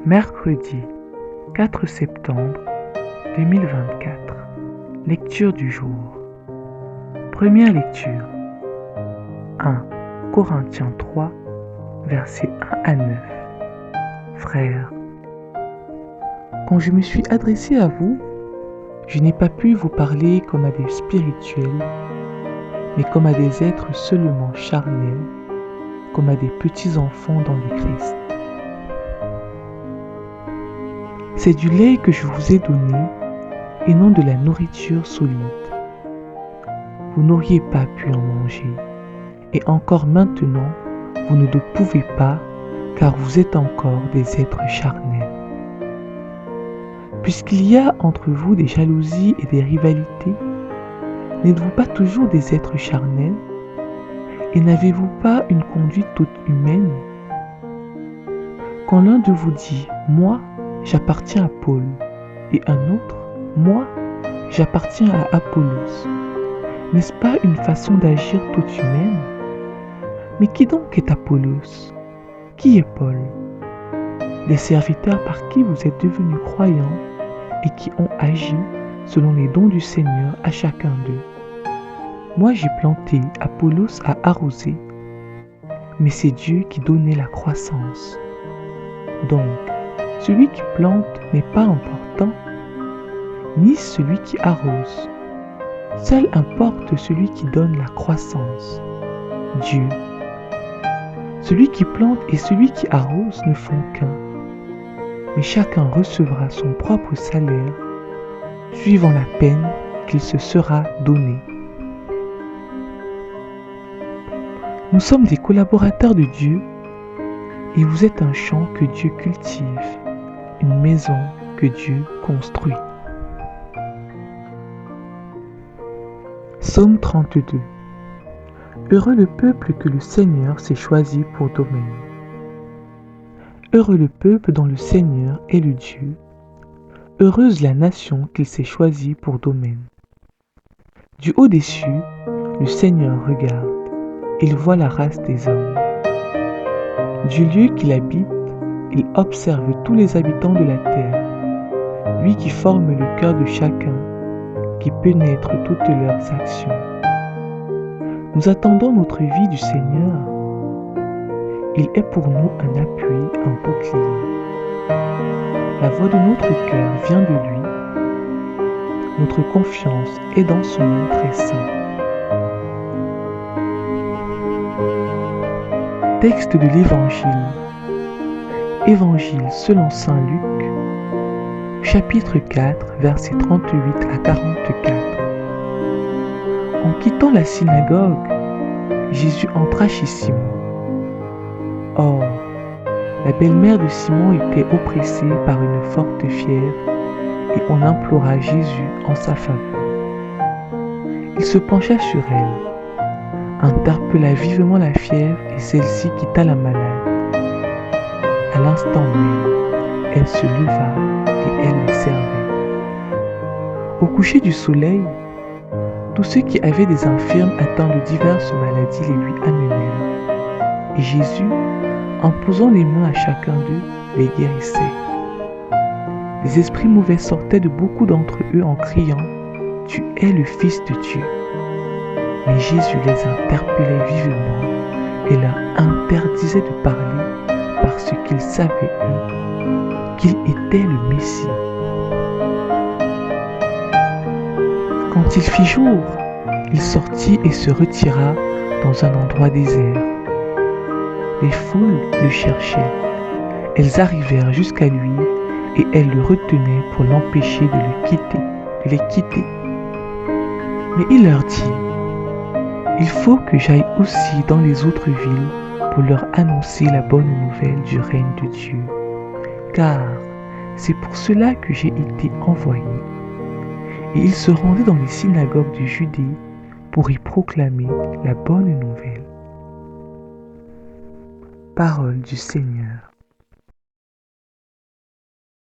Mercredi 4 septembre 2024. Lecture du jour. Première lecture. 1 Corinthiens 3, versets 1 à 9. Frères, quand je me suis adressé à vous, je n'ai pas pu vous parler comme à des spirituels, mais comme à des êtres seulement charnels, comme à des petits enfants dans le Christ. C'est du lait que je vous ai donné et non de la nourriture solide. Vous n'auriez pas pu en manger, et encore maintenant, vous ne le pouvez pas, car vous êtes encore des êtres charnels. Puisqu'il y a entre vous des jalousies et des rivalités, n'êtes-vous pas toujours des êtres charnels? Et n'avez-vous pas une conduite toute humaine? Quand l'un de vous dit « Moi, j'appartiens à Paul » et un autre « Moi, j'appartiens à Apollos », n'est-ce pas une façon d'agir toute humaine? Mais qui donc est Apollos? Qui est Paul? Des serviteurs par qui vous êtes devenus croyants et qui ont agi selon les dons du Seigneur à chacun d'eux. Moi j'ai planté, Apollos a arrosé, mais c'est Dieu qui donnait la croissance. Donc, celui qui plante n'est pas important, ni celui qui arrose. Seul importe celui qui donne la croissance, Dieu. Celui qui plante et celui qui arrose ne font qu'un, mais chacun recevra son propre salaire, suivant la peine qu'il se sera donné. Nous sommes des collaborateurs de Dieu, et vous êtes un champ que Dieu cultive, une maison que Dieu construit. Psaume 32. Heureux le peuple que le Seigneur s'est choisi pour domaine. Heureux le peuple dont le Seigneur est le Dieu. Heureuse la nation qu'il s'est choisie pour domaine. Du haut des cieux, le Seigneur regarde, il voit la race des hommes. Du lieu qu'il habite, il observe tous les habitants de la terre, lui qui forme le cœur de chacun, qui pénètre toutes leurs actions. Nous attendons notre vie du Seigneur. Il est pour nous un appui, un bouclier. La voix de notre cœur vient de lui. Notre confiance est dans son nom très saint. Texte de l'Évangile. Évangile selon saint Luc, chapitre 4, versets 38 à 44. En quittant la synagogue, Jésus entra chez Simon. Or, la belle-mère de Simon était oppressée par une forte fièvre et on implora Jésus en sa faveur. Il se pencha sur elle, interpella vivement la fièvre et celle-ci quitta la malade. À l'instant même, elle se leva et elle les servait. Au coucher du soleil, tous ceux qui avaient des infirmes atteints de diverses maladies les lui amenèrent. Et Jésus, en posant les mains à chacun d'eux, les guérissait. Les esprits mauvais sortaient de beaucoup d'entre eux en criant « Tu es le Fils de Dieu ». Mais Jésus les interpellait vivement et leur interdisait de parler parce qu'ils savaient, eux, qu'il était le Messie. Quand il fit jour, il sortit et se retira dans un endroit désert. Les foules le cherchaient. Elles arrivèrent jusqu'à lui et elles le retenaient pour l'empêcher de les quitter. Mais il leur dit, « Il faut que j'aille aussi dans les autres villes pour leur annoncer la bonne nouvelle du règne de Dieu, car c'est pour cela que j'ai été envoyé. » Et il se rendait dans les synagogues de Judée pour y proclamer la bonne nouvelle. Parole du Seigneur.